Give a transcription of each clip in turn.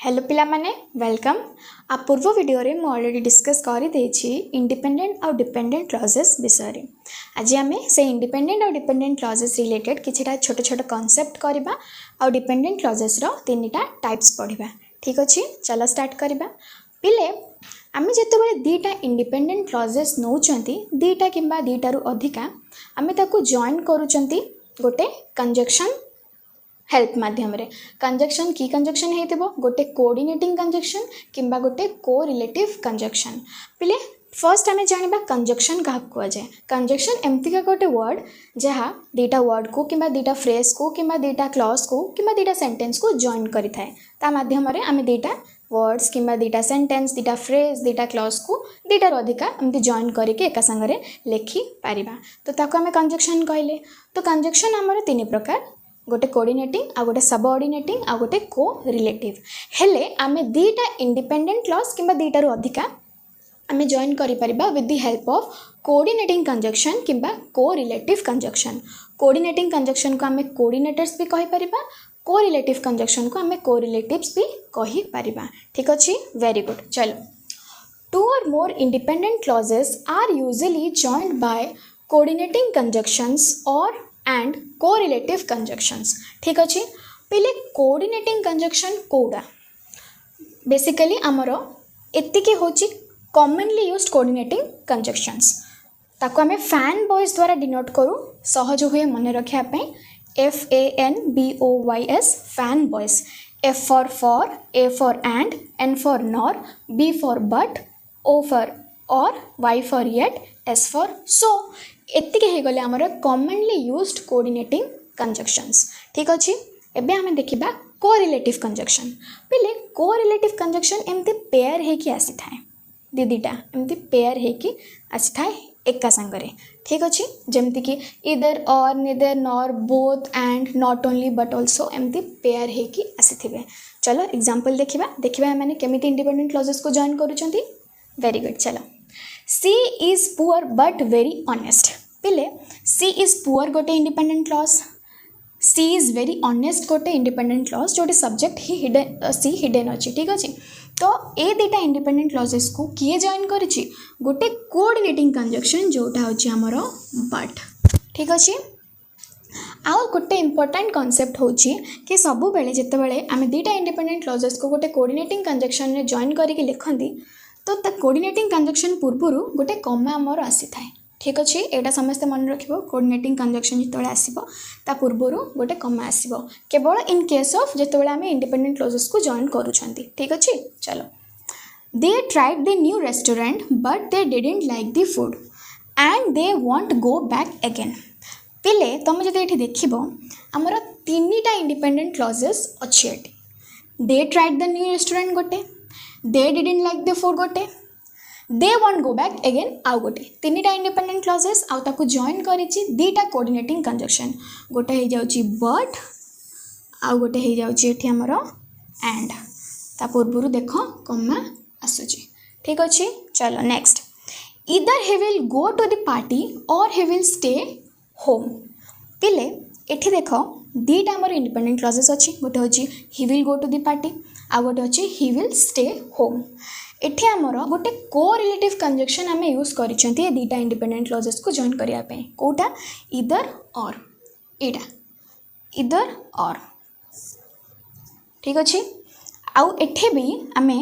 Hello पिला माने welcome. आ पूर्व वीडियो रे मु ऑलरेडी डिस्कस करि देछि इंडिपेंडेंट और डिपेंडेंट क्लॉजेस विषय रे। आज आमे से इंडिपेंडेंट और डिपेंडेंट क्लॉजेस रिलेटेड किछटा छोट छोट कांसेप्ट करबा और डिपेंडेंट क्लॉजेस रो तीनटा टाइप्स पढ़िबा। ठीक अछि, चलो स्टार्ट करबा। पिले आमे जेतेबेले दीटा इंडिपेंडेंट क्लॉजेस नौचंती दीटा किंबा दीटा रु अधिका आमे ताको जॉइन करूचंती गोटे कंजक्शन हेल्प माध्यम रे। कंजक्शन की कंजक्शन हेतिबो गोटे कोऑर्डिनेटिंग कंजक्शन किंबा गोटे कोरिलेटिव कंजक्शन। पिले फर्स्ट आमे जानिबा कंजक्शन का को जाय। कंजक्शन एमती का गोटे वर्ड जहा दीटा वर्ड को किंबा दीटा फ्रेज को किंबा दीटा क्लॉज को किंबा दीटा सेंटेंस को जॉइन करि थाए। ता माध्यम रे आमे दीटा वर्ड्स किंबा दीटा सेंटेंस दीटा फ्रेज दीटा क्लॉज को दीटा अधिका एमती जॉइन करके एका संगरे लेखि पारिबा। तो ताको आमे कंजक्शन कहले। तो कंजक्शन हमर तीन प्रकार, गोटे कोऑर्डिनेटिंग आ गोटे सबऑर्डिनेटिंग आ गोटे को रिलेटिव। हेले आमे दीटा इंडिपेंडेंट क्लॉज किंबा दीटा रु अधिका आमे जॉइन करि परिबा with the help of coordinating conjunction किंबा को रिलेटिव कंजक्शन। कोऑर्डिनेटिंग कंजक्शन को आमे कोऑर्डिनेटर्स भी कहि परिबा, को रिलेटिव कंजक्शन को आमे कोरिलेटिव्स भी कहि परिबा। ठीक अछि, वेरी गुड। चलो, two or more independent clauses are usually joined by coordinating conjunctions or and correlative conjunctions। ठीक अछि, पहले coordinating conjunction कोडा बेसिकली आमरो एतिके होची commonly used coordinating conjunctions। ताको हमें फैन बॉयज द्वारा डिनोट करू, सहज हुए मन रखिया पे। FANBOYS fan boys. F for, A for and, N for nor, B for but, O for or, Y for yet, S for so। एतिके हे गले हमर कॉमनली यूज्ड कोऑर्डिनेटिंग कंजक्शंस। ठीक अछि, एबे हमें देखिबा कोरिलेटिव कंजक्शन। पहले कोरिलेटिव कंजक्शन एमती pair हे कि आसी थाए, दीदीटा एमती पेयर हे कि आसी थाए एका संगरे। ठीक अछि, जेमती कि either or neither nor both and not only but also एमती पेयर हे कि आसी थिबे। चलो एग्जांपल देखिबा माने केमिति इंडिपेंडेंट क्लॉजेस को जॉइन करूचंती। Very good. चलो, she is poor but very honest. पहले सी इज पुअर गोटे independent clause, she is very honest गोटे इंडिपेंडेंट क्लॉज जोटे सब्जेक्ट ही हिडन सी हिडन अच्छी। ठीक अच्छे, तो ए दुटा इंडिपेंडेंट क्लॉजेस को किए जॉइन करिछि गोटे कोऑर्डिनेटिंग कंजक्शन जोटा होछि हमर बट। ठीक अच्छे, आउ गोटे इंपोर्टेंट कॉन्सेप्ट होछि कि सबु बेले जते बेले आमे दुटा इंडिपेंडेंट क्लॉजेस को गोटे कोऑर्डिनेटिंग कंजक्शन रे जॉइन करके लिखंदी तो ता कोऑर्डिनेटिंग कंजक्शन पूर्वरु गोटे कॉमा हमर आसी थाए। ठीक अच्छे, एटा समस्त मन रखिबो। कोऑर्डिनेटिंग कंजक्शन जिते आसीबो ता पूर्वरु गोटे कॉमा आसीबो केवल इन केस ऑफ जिते बेले आमे इंडिपेंडेंट क्लॉजेस को जॉइन करूछंती। ठीक अच्छे, चलो, दे tried the new restaurant but they didn't like the food and they want go back again. पिले तुम जदि एठी देखिबो हमर तीनटा इंडिपेंडेंट क्लॉजेस अछि एठी। They tried the new restaurant गोटे, they didn't like the food गोटे, they want go back again आउ गोटे। तीनटा इंडिपेंडेंट क्लॉजेस आउ ताको जॉइन करिछि दीटा कोऑर्डिनेटिंग कंजक्शन। गोटे हे जाउछि बट आउ गोटे हे जाउछि एठी हमर एंड। ता पूर्वरु देखो कॉमा आसुछि। ठीक अछि, चलो next. Either he will go to the party और ही विल स्टे होम। पिले एठी देखो दीटा हमर इंडिपेंडेंट क्लॉजेस अछि। गोटे होछि he will go to the party आ गोटे होछि ही विल स्टे होम। एठी हमर गोटे कोरिलेटिव कंजक्शन आमे यूज करिसेंती ए दीटा इंडिपेंडेंट क्लॉजेस को जॉइन करिया पे। कोटा ईदर और, एटा ईदर और। ठीक अछि, आउ एठी भी आमे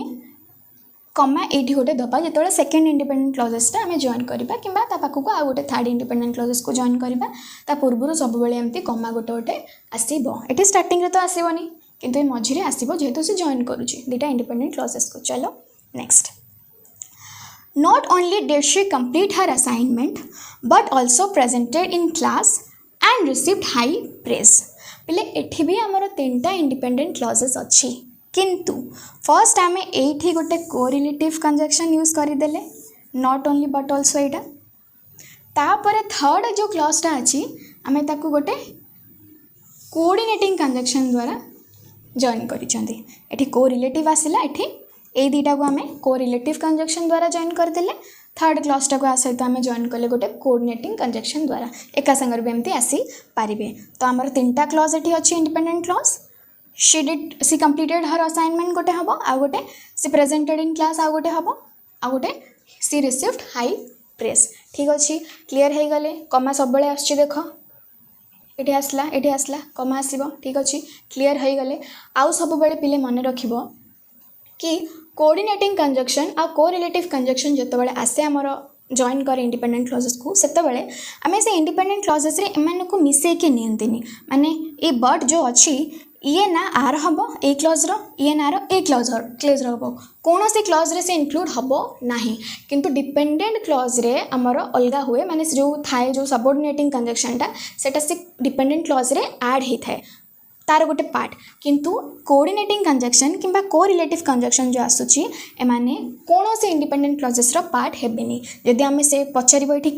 कॉमा एठी गोटे दबा जेतोले सेकंड इंडिपेंडेंट क्लॉजेस ता आमे जॉइन करिबा किबा ता पाखु को आ गोटे थर्ड इंडिपेंडेंट क्लॉजेस को जॉइन करिबा ता पूर्वरु सब बेले एमती कॉमा गोटे गोटे आसीबो। एठी स्टार्टिंग रे तो आसीबोनी किंतु ए मझिरे आसीबो जेहेतु से जॉइन करूची दीटा इंडिपेंडेंट क्लॉजेस को। चलो next. Not only did she complete her assignment but also presented in class and received high praise। पहले एठी भी हमर तीनटा इंडिपेंडेंट क्लॉजेस अछि किंतु फर्स्ट आमे एठी गोटे कोरिलेटिव कंजक्शन यूज करि देले नॉट ओनली बट आल्सो एटा। तापर थर्ड जो क्लॉजटा अछि आमे ताकू गोटे कोऑर्डिनेटिंग कंजक्शन द्वारा जॉइन करिसंती। एठी कोरिलेटिव आसिला, एठी ए दुटा को आमे कोरिलेटिव कंजक्शन द्वारा जॉइन कर देले। थर्ड क्लॉजटा को आ सहित आमे जॉइन कले गोटे कोऑर्डिनेटिंग कंजक्शन द्वारा एका संगर भी एमती आसी पारिबे। तो हमर तीनटा क्लॉज एठी अछि इंडिपेंडेंट क्लॉज, सी कंप्लीटेड हर असाइनमेंट गोटे हम आउ गोटे सी प्रेजेंटेड इन क्लास आउ गोटे हम आउ गोटे सी रिसीव्ड हाई प्रेस। ठीक अच्छे क्लीयर हो गले कमा सब बेले आसछि देख ये आसला कमा आसब। ठीक अच्छे क्लीयर हो गले आउ सब बेले पिले मन रखिबो कि कोऑर्डिनेटिंग कंजक्शन आ कोरिलेटिव कंजक्शन जिते बड़े आसे आमर जॉइन करे इंडिपेंडेंट क्लॉजेस को सेते बड़े आमे से इंडिपेंडेंट क्लॉजेस रे एमान को मिसे के नियंतिनी माने ए बट जो अच्छी ये ना आर हम ए क्लॉज रो ये ना रो ए क्लॉज हम कौन से क्लॉज रे से इंक्लूड हम नाही किंतु डिपेंडेंट क्लॉज रे आमर अलगा हुए माने जो थाए जो सबऑर्डिनेटिंग कंजक्शन टा सेटा से डिपेंडेंट क्लॉज रे ऐड ही थाए तार गोटे पार्ट किंतु कोऑर्डिनेटिंग कंजक्शन किंबा कोरिलेटिव कंजक्शन जो आसुची एमाने कौन से इंडिपेंडेंट क्लॉजेस रो पार्ट हेबेनी यदि आमे से पचारिबो एठी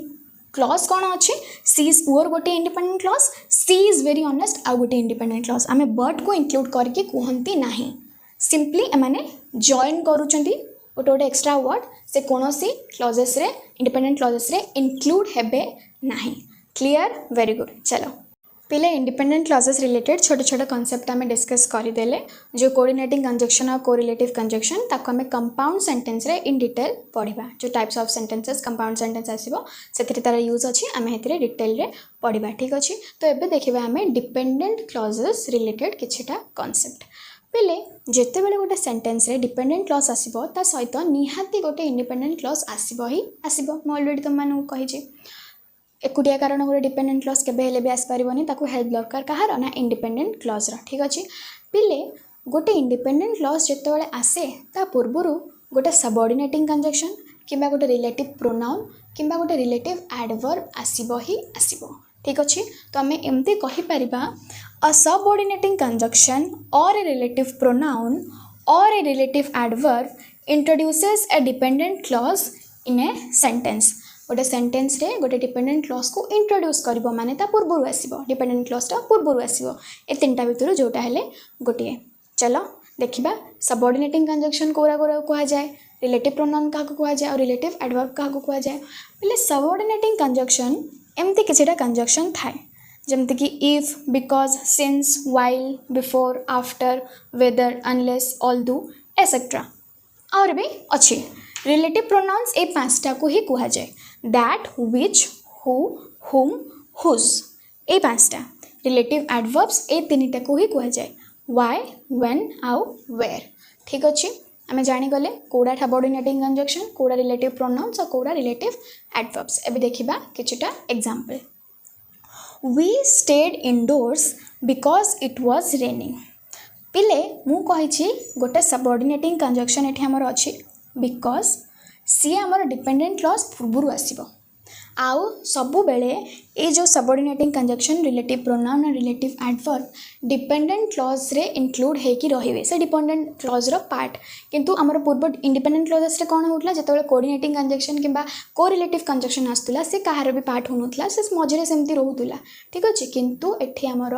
क्लॉज कौन अच्छे सी इज पुअर गोटे independent clause she is very honest आउ गोटे इंडिपेंडेंट क्लॉज आमे बट को इंक्लूड करके कहती नाही सिंपली एमाने जॉइन करूचंती गोटे गोटे एक्स्ट्रा वर्ड से कौन सी क्लॉजेस रे इंडिपेंडेंट क्लॉजेस रे इंक्लूड हेबे नाही। Clear very good. चलो पिले इंडिपेंडेंट क्लॉजेस रिलेटेड छोटे छोटे कॉन्सेप्ट आम डिस्कस करदेले जो कोऑर्डिनेटिंग कंजक्शन और कोरिलेटिव कंजक्शन ताको आम कंपाउंड सेंटेंस रे इन डिटेल पढ़ा जो types of sentences compound sentence आसो से तार यूज अच्छी आम ए डिटेल रे पढ़ा। ठीक अच्छे तो ये देखा आम डिपेंडेंट क्लॉजेस रिलेटेड किछिटा कॉन्सेप्ट पिले जिते बड़े गोटे सेंटेंस रे डिपेंडेंट क्लॉज आसो ता सहित निहाती गोटे इंडिपेंडेंट क्लॉज आसो ही आसो मैं ऑलरेडी तुम मानू कही एकुटिया कारण गोटे डिपेंडेंट क्लॉज केबे भी आसपारनी ताकू हेल्प दरकार कहार ना इंडिपेंडेंट क्लॉज रा। ठीक अच्छे पिले गोटे इंडिपेंडेंट क्लॉज जिते बड़े आसे ता पूर्वर गोटे सबऑर्डिनेटिंग कंजक्शन किंबा गोटे रिलेटिव प्रोनाउन किंबा गोटे रिलेटिव एडवर्ब आसीबो ही आसीबो। ठीक अच्छे तो आम एमती कहीपर अ सबऑर्डिनेटिंग कंजक्शन और ए रिलेटिव प्रोनाउन और a relative adverb introduces A dependent clause in a sentence गोटे सेंटेंस रे गोटे डिपेंडेंट क्लॉज को इंट्रोड्यूस करिबो माने ता पूर्वरु आसीबो डिपेंडेंट क्लॉज टा पूर्वरु आसीबो ए तीनटा भितर जोटा हेले गोटे। चलो देखिबा सबऑर्डिनेटिंग कंजक्शन कोरा कोरा कहा जाए रिलेटिव प्रोनाउन का कहा जाए और रिलेटिव एडवर्ब का कहा जाए पहले सबऑर्डिनेटिंग कंजक्शन एमती किछटा कंजक्शन थाए जमते कि if because since while before after whether unless although etcetera और भी अच्छे रिलेटिव प्रोनाउंस ए पांचटा को ही कहा जाए that which who whom whose ए पांचटा रिलेटिव एडवर्ब्स ए तीनटा को ही कहा जाए व्हाई व्हेन आउ वेयर। ठीक अच्छे आम जानीगले कौड़ा सबऑर्डिनेटिंग कंजक्शन कौड़ा रिलेटिव प्रोनाउंस और कौड़ा रिलेटिव एडवर्ब्स। एबे देखिबा किछटा example we stayed indoors because it was raining पिले मु कही गोटे सबऑर्डिनेटिंग कंजक्शन एठी हमर अछि बिकॉज सी आमर डिपेंडेंट क्लॉज पूर्वर आसो आउ सबु बेले ये जो सबऑर्डिनेटिंग कंजक्शन रिलेटिव प्रोनाउन और रिलेटिव एडवर्ब डिपेंडेंट क्लॉज रे इंक्लूड होकि रहिबे से डिपेंडेंट क्लॉज रो पार्ट किंतु आमर पूर्व इंडिपेंडेंट क्लॉजेस रे कोन होतला जेतेबेले कोऑर्डिनेटिंग कंजक्शन किंबा कोरिलेटिव कंजक्शन आस्तुला से कहार भी पार्ट होनुतला से मझे सेमती रहउतला। ठीक अच्छे किंतु एठी आमर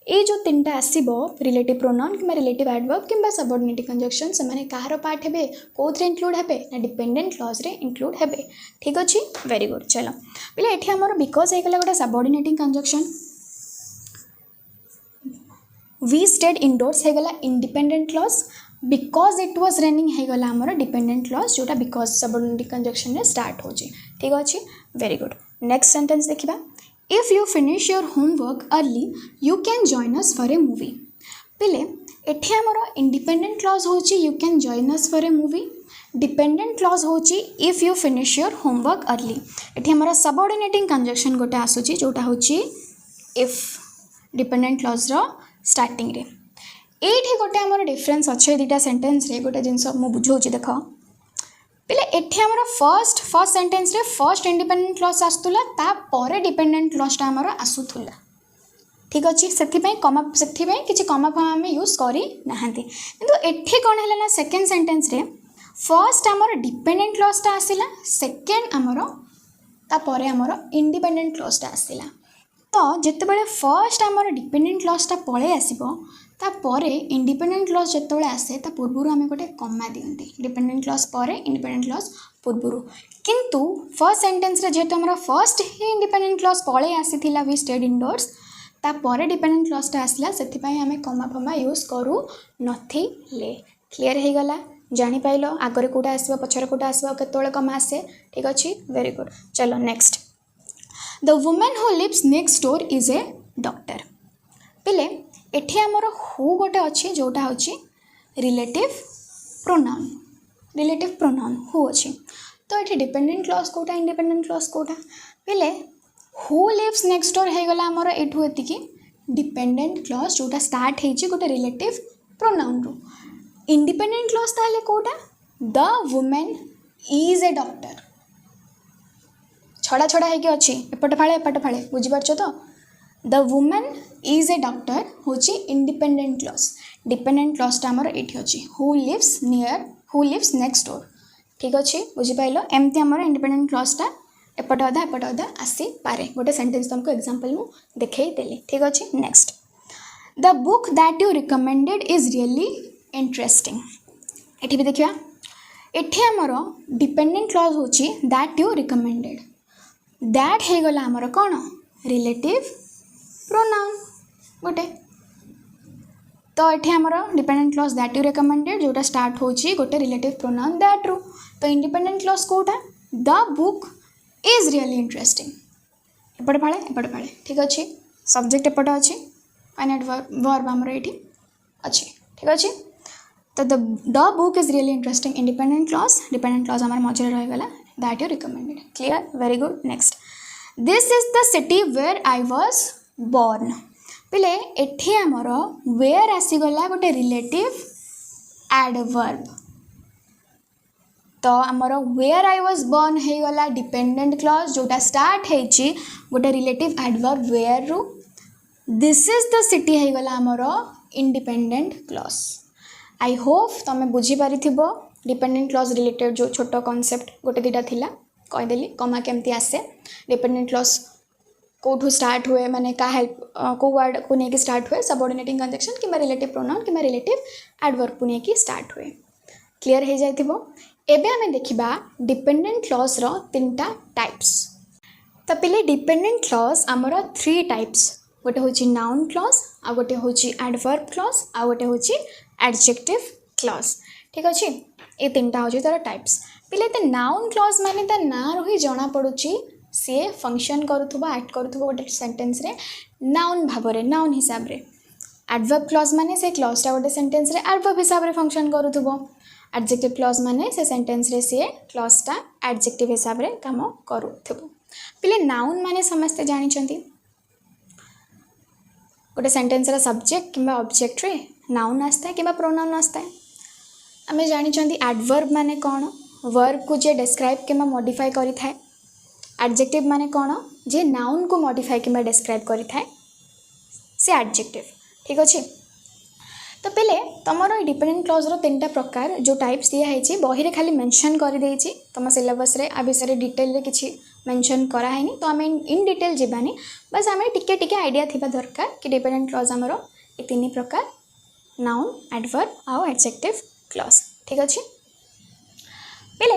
ये जो तीनटा आसीबो रिलेटिव प्रोनाउन किंबा रिलेटिव एडवर्ब किंबा सबऑर्डिनेटिव कंजक्शन से माने कहार पार्ट हेबे कोथरे इंक्लूड हेबे ना डिपेंडेंट क्लॉज रे इंक्लूड हेबे। ठीक अच्छे वेरी गुड। चलो पहले एठी हमर बिकॉज हे गला गोटे subordinating conjunction we stayed indoors हे गला independent clause because it was raining हे गला हमर डिपेंडेंट क्लॉज जोटा बिकॉज सबऑर्डिनेटिव कंजक्शन रे स्टार्ट हो जे। ठीक अच्छे वेरी गुड। नेक्स्ट सेंटेंस देखिबा if you finish your homework early you can join us for a movie पिले एठी हमर इंडिपेंडेंट क्लॉज होची you can join us for a movie dependent clause होची if you finish your homework early एठी हमर subordinating conjunction गोटे आसुची जोटा होची इफ डिपेंडेंट क्लॉज रो स्टार्टिंग रे एठी गोटे हमर डिफरेंस अच्छे दुटा सेंटेंस रे गोटे जिंस मु बुझौची देख पहले एठी हमर फर्स्ट सेंटेंस रे फर्स्ट इंडिपेंडेंट क्लॉज आस्तुला ता परे डिपेंडेंट क्लॉज ता हमर आसुथुला। ठीक अच्छे से किसी कमा फमा आम यूज करी नाहांती किंतु एठी कौन है ना सेकेंड सेंटेंस रे फर्स्ट आमर डिपेंडेंट क्लॉज ता आसिला सेकेंड आमर तापर आमर इंडिपेंडेंट क्लॉज ता आसिला तो जिते बड़े फर्स्ट आमर डिपेंडेंट क्लॉज ता पळे आसीबो तापर इंडिपेंडेंट क्लॉज जिते आसे ता पूर्वर आम गोटे कमा दियंती डिपेंडेंट क्लॉज पर इंडिपेंडेंट क्लॉज पूर्वर किंतु फर्स्ट सेंटेंस रे जेहेतु आमर फर्स्ट ही इंडिपेंडेंट क्लॉज पळे आसीथिला वी स्टेड इनडोर्स तापर डिपेंडेंट क्लॉजटा आसला से आम कमा फमा यूज करूँ नथिले क्लीयर हो गला जापाइल आगे कौटा आसो पचर कौटा आसो केत कमा आसे ठीक अच्छे वेरी गुड चलो next the women who lives next door is a doctor पिले एठी आमर हु गोटे अच्छी जोटा हूँ रिलेटिव प्रोनाउन हु अच्छी तो ये डिपेंडेंट क्लॉज कौटा इंडिपेंडेंट क्लॉज कौटा पिले हु लिव्स नेक्स्ट डोर हो गला आमर एठू एतिकी डिपेंडेंट क्लॉज जोटा स्टार्ट होइछि गोटे रिलेटिव प्रोनाउन रू इंडिपेंडेंट क्लॉज ताले कौटा the women is a doctor छड़ा छड़ा है कि अच्छी एपट फाड़े बुझीपार तो the women is a doctor हूँ इंडिपेंडेंट क्लॉज डिपेंडेंट क्लॉजटा आमर ये अच्छी हु लिव्स नेक्स्ट डोर ठीक अच्छे बुझीपाल एमती आमर इंडिपेंडेंट क्लॉजटा एपट अधा आसी पारे गोटे सेंटेंस तुमको एग्जांपल मु देखई देली ठीक अच्छे next the book that you recommended is really interesting एठी भी देखिया एठी आमर डिपेंडेंट क्लॉज होची दैट यू रिकमेंडेड दैट हे गला आमर कौन रिलेटिव प्रोनाउन गोटे तो ये आमर dependent clause that you recommended जोटा स्टार्ट होची गोटे रिलेटिव प्रोनाउन दैट रू तो इंडिपेंडेंट क्लॉज कौटा the book is really interesting एपट फाड़े ठीक अच्छे सब्जेक्ट एपट अच्छे फाइनाइट वर्ब आमर ये अच्छे ठीक अच्छे तो the book is really interesting independent clause आमर मझे रहीगला that you recommended clear very good next this is the city where I was born पिले एठी आमर वेयर आसीगला गोटे रिलेटिव एडवर्ब तो आमर वेयर आई वाज born हो गला डिपेंडेंट क्लॉज जोटा स्टार्ट होइछि गोटे रिलेटिव एडवर्ब वेयर रू दिस इज द सिटी हो गला आमर इंडिपेंडेंट क्लॉज आई होप तुम बुझी पारिथिबो डिपेंडेंट क्लॉज रिलेटेड जो छोट कॉन्सेप्ट गोटे दुटा थिला कहीदेली कमा केमती आसे डिपेंडेंट क्लॉज कौटू स्टार्ट हुए माने का हेल्प को वर्ड को लेकिन स्टार्ट हुए सबऑर्डिनेटिंग कंजक्शन कि रिलेटिव प्रोनाउन कि रिलेटिव एडवर्ब को लेकिन स्टार्ट हुए क्लियर हो जाइथिबो एबे हमें देखिबा डिपेंडेंट क्लॉज रो तीनटा टाइप्स तो पहले डिपेंडेंट क्लॉज आमर 3 टाइप्स गोटे होची नाउन क्लॉज आ गोटे होची एडवर्ब क्लॉज आ गोटे होची एडजेक्टिव क्लॉज ठीक अच्छे ये तीनटा होची तार टाइप्स पहले तो नाउन क्लॉज माने ता ना रही जना पड़ुची सी फंक्शन करुवा एक्ट करुवा गोटे सेंटेंस रे नाउन भाव रे नाउन हिसाब रे एडवर्ब क्लॉज माने से क्लॉजटा गोटे सेंटेंस रे एडवर्ब हिसाब रे फंक्शन करुवा एडजेक्टिव क्लॉज माने से सेंटेंस रे सी क्लॉजटा एडजेक्टिव हिसाब रे काम करुवा पहले नाउन माने समस्ते जानिछंती गोटे सेंटेंस रे सब्जेक्ट किंबा ऑब्जेक्ट रे नाउन आस्ता है किंबा प्रोनाउन आस्ता है आमे जानिछंती एडवर्ब माने कौन वर्ब को जे डिस्क्राइब किंबा मॉडिफाई करि थाए एडजेक्टिव माने कौन जे नाउन को मॉडिफाई किंबा डिस्क्राइब करि थाए से एडजेक्टिव ठीक अच्छे तो पहले तुमर डिपेंडेंट क्लॉज रो तीनटा प्रकार जो टाइप्स दिया है बही रे खाली मेंशन कर देछि तुम सिलेबस रे आ विषय डिटेल रे किछि मेंशन करा हैनी तो आम इन डिटेल जीवानी बस आम टिके टिके आइडिया थिबा दरकार कि डिपेंडेंट क्लॉज आमर ये 3 प्रकार नाउन एडवर्ब आउ एडजेक्टिव क्लॉज ठीक अच्छे पहले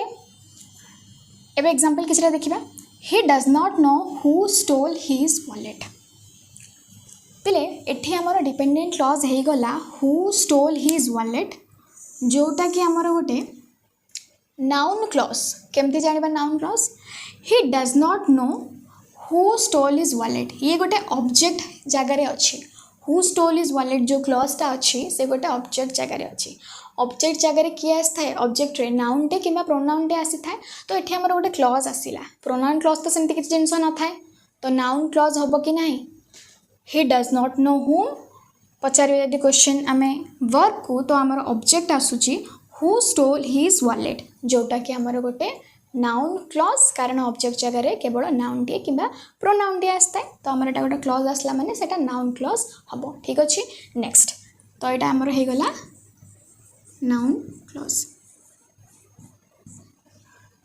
एबे एग्जांपल किछरा देखिबा he does not know who stole his wallet पहले एठी आमर डिपेंडेंट क्लॉज हो गला who stole his wallet जोटा कि आमर गोटे नाउन क्लॉज केमती जानिबा noun clause he does not know who stole his wallet ये गोटे ऑब्जेक्ट जगह रे अच्छी who stole his wallet जो क्लॉजटा अच्छी से गोटे ऑब्जेक्ट जगह रे अच्छी ऑब्जेक्ट जगह किए आसता है ऑब्जेक्ट रे नाउन टे किंबा प्रोनाउन टे आसी थाए तो ये आमर गोटे क्लॉज आसिला प्रोनाउन क्लॉज तो सेमती किसी जिनस न थाए तो नाउन क्लॉज हम कि नहीं he does not know whom पचारे यदि क्वेश्चन आम वर्ब को तो आमर ऑब्जेक्ट आसूची हु स्टोल हिज वॉलेट जोटा कि आमर गोटे नाउन क्लॉज कारण ऑब्जेक्ट जगह केवल नाउन टे किंबा प्रोनाउन टे आसता है तो आमर एटा गोटे क्लॉज आसला माने सेटा नाउन क्लॉज हम ठीक अच्छे नेक्स्ट तो यहाँ आमर हो गला नाउन क्लॉज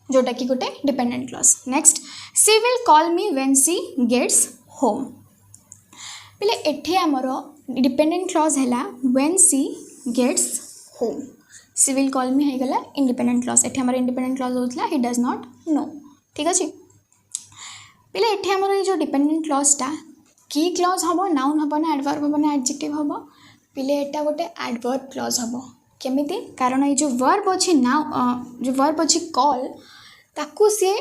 जोटा कि गोटे dependent clause next she will call me when she gets home पहले एठी आमर डिपेंडेंट क्लॉज है when she gets home she will call me हो गला इंडिपेंडेंट क्लॉज एठी आमर इंडिपेंडेंट क्लॉज होता ही डज नॉट नो ठीक अच्छे पहले एठी आमर जो डिपेंडेंट क्लॉजटा की क्लॉज हम नाउन हम ना एडवर्ब हम ना एडजेक्टिव हम पिले एटा गोटे एडवर्ब क्लॉज हम केमिति कारण ये जो वर्ब अच्छी ना जो वर्ब अच्छी कॉल ताकू सी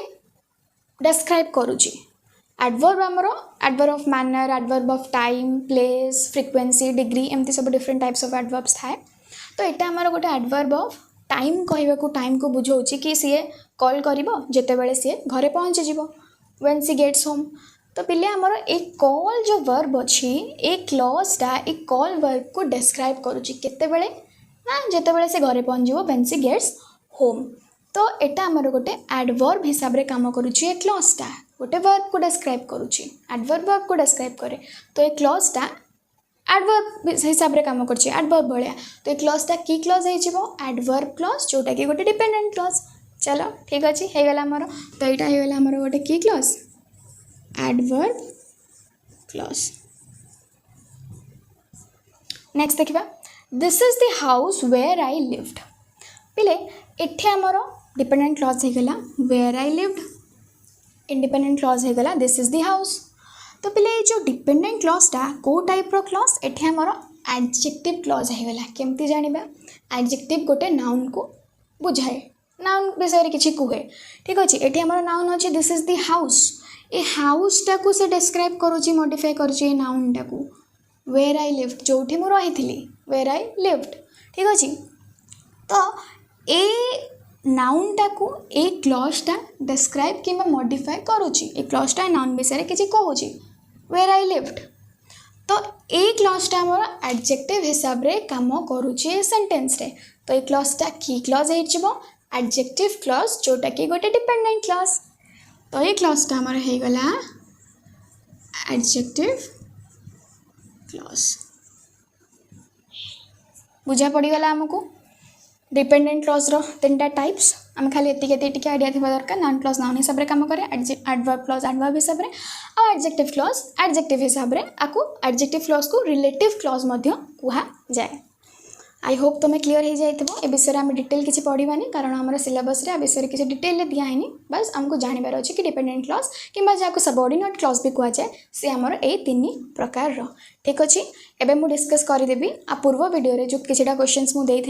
डेस्क्राइब करुच्ची एडवर्ब आमर adverb of manner adverb of time place frequency degree एमती सब डिफरेंट टाइप्स ऑफ एडवर्ब्स थाए तो यहाँ आमर गोटे एडवर्ब ऑफ टाइम कहवाक टाइम को बुझाऊँ कि सी कॉल कर जिते सी घरे पहुँची जीव व्हेन सी गेट्स होम तो पिले आमर एक कॉल जो वर्ब अच्छी एक क्लॉजटा एक कॉल वर्ब को डेस्क्राइब करुच्ची केतेबेले ना जिते से घरे पहुँच व्हेन सी गेट्स होम तो यहाँ आमर गोटे एडवर्ब हिसाब से काम करुच्ची एक क्लॉजटा गोटे वर्ब को डेस्क्राइब करुच्ची एडवर्ब वर्ब को डेस्क्राइब करे तो एक क्लॉजटा एडवर्ब हिसाब से काम कर एडवर्ब भाया तो ये क्लॉजटा की क्लॉज हो एडवर्ब क्लॉज जोटा कि गोटे डिपेंडेंट क्लॉज चलो ठीक अच्छे होगला आमर तो यहाँ होगला आमर गोटे की क्लॉज एडवर्ब क्लॉज नेक्स्ट देखा this is the house where I lived पिले एठे आमर डिपेंडेंट क्लॉज होगला where I lived independent clause होगला दिस इज द हाउस तो पिले जो डिपेंडेंट क्लॉजटा को टाइप रो क्लॉज एठे आमर एडजेक्टिव क्लॉज होगला केमती जानिबा एडजेक्टिव गोटे नाउन को बुझाए नाउन विषय किसी कहे ठीक अच्छे ये आमर नाउन अच्छे दिस इज द हाउस ए हाउसटा को से डिस्क्राइब करुच्ची मॉडिफाई करुच्ची नाउनटा को वेयर आई लिव्ड जोठी मु रही वेयर आई लिव्ड ठीक अच्छे तो ए नाउनटा को ए क्लॉजटा डिस्क्राइब कि मॉडिफाई करुच्ची ए क्लॉजटा नाउन विषय किसी कहूँ वेयर आई लिव्ड तो ए क्लॉजटा आमर एडजेक्टिव हिसाब रे काम करुच्ची सेंटेंस रे तो ये क्लॉजटा की क्लॉज हो एडजेक्टिव क्लॉज जोटा कि गोटे डिपेंडेंट क्लॉज तो ये क्लॉजटा आमर होगला एडजेक्टिव क्लॉज बुझा पड़गला आमको डिपेंडेंट क्लॉज रो तीन टाइप्स आम खाली एति आइडिया थी दरकार नाउन क्लॉज नाउन हिसाब से काम करे एडवर्ब क्लॉज एडवर्ब हिसाब से और एडजेक्टिव क्लॉज एडजेक्टिव हिसाब से आपको एडजेक्टिव क्लॉज को रिलेटिव क्लॉज कह जाए आई होप तुम्हें क्लीयर हो जाइए ए विषय में डिटेल किसी पढ़ानी कारण आम सिलेबस रे विषय किसी डिटेल दिखाई बस आमको जानवर अच्छे कि डिपेंडेंट क्लॉज कि जहाँ सबऑर्डिनेट क्लॉज भी कहुए सी आमर ए तीन प्रकार ठीक अच्छे एवं मुझे डिस्कस करदेवी आ पूर्व वीडियो जो किसी क्वेश्चंस मुझे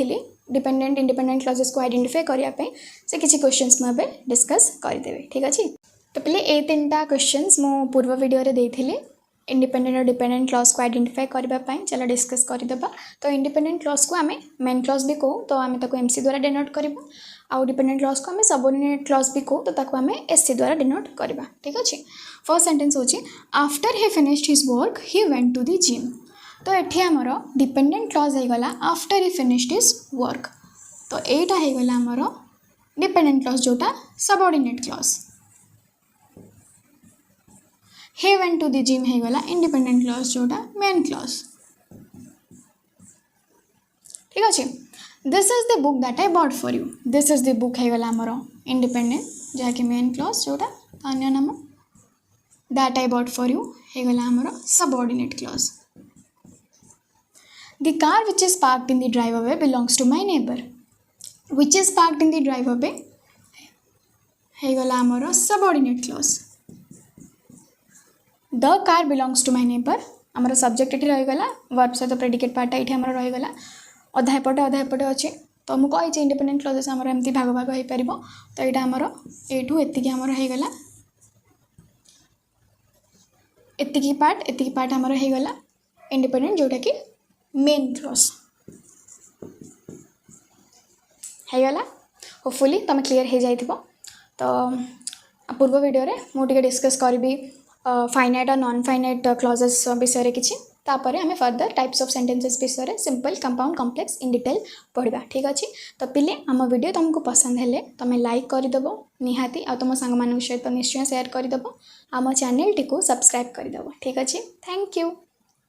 डिपेंडेंट इंडिपेंडेंट क्लॉजेस को आइडेंटिफाई करने से किसी क्वेश्चंस मुझे डिस्कस करदेवी ठीक अच्छे तो पहले ये तीन क्वेश्चंस मु पूर्व वीडियो देती इंडिपेंडेंट और डिपेंडेंट क्लॉज को आइडेंटिफाई करने चलो डिस्कस करदेबा तो इंडिपेंडेंट क्लॉज को आम मेन क्लॉज भी कहूँ तो आम एमसी द्वारा डिनोट करवा आउ डिपेंडेंट क्लॉज को आम सबऑर्डिनेट क्लॉज भी कहूँ तो आम एससी द्वारा डिनोट करवा ठीक अच्छे फर्स्ट सेंटेंस होची after he finished his work he went to the gym तो ये आमर डिपेंडेंट क्लॉज होगला after he finished his work तो यहाँ होगला आमर डिपेंडेंट क्लॉज जोटा subordinate clause he went to the gym होगला इंडिपेंडेंट क्लॉज जोटा मेन क्लॉज ठीक अच्छे this is the book that I bought for you this is the book होगला आमर इंडिपेंडेंट जहाँकि मेन क्लॉज जोटा अन्य नाम that I bought for you होगला आमर subordinate clause the car which is parked in the driver way belongs to my neighbour which is parked in the driver way होगला आमर subordinate clause the car belongs to my neighbour आमर subject ये रहीगला verb सहित predicate पार्टा ये आमर रहीगला अधा एपटे अच्छे तो मुझे इंडिपेंडेंट क्लॉजेस आमर एमती भाग भाग हो पार तो यहाँ आमर एठू एतिकी आमर होगला एतिकी पार्ट आमर होगला इंडिपेंडेंट जोटा कि मेन क्लॉज होगला होपफुली तुम क्लीयर हो जाइए तो पूर्व वीडियो रे मुझे डिस्कस करी फाइनाइट और नॉन फाइनाइट क्लॉजेस विषय किसी तापर आम फर्दर टाइप्स ऑफ सेंटेंसेस विषय simple compound complex in detail पढ़ा ठीक अच्छे तो पिले आम वीडियो तुमको पसंद है तुम लाइक करदेव निहाती आ तुम सांग सहित निश्चय शेयर करदेव आम चैनल टी को सब्सक्राइब करदेव ठीक अच्छे थैंक यू।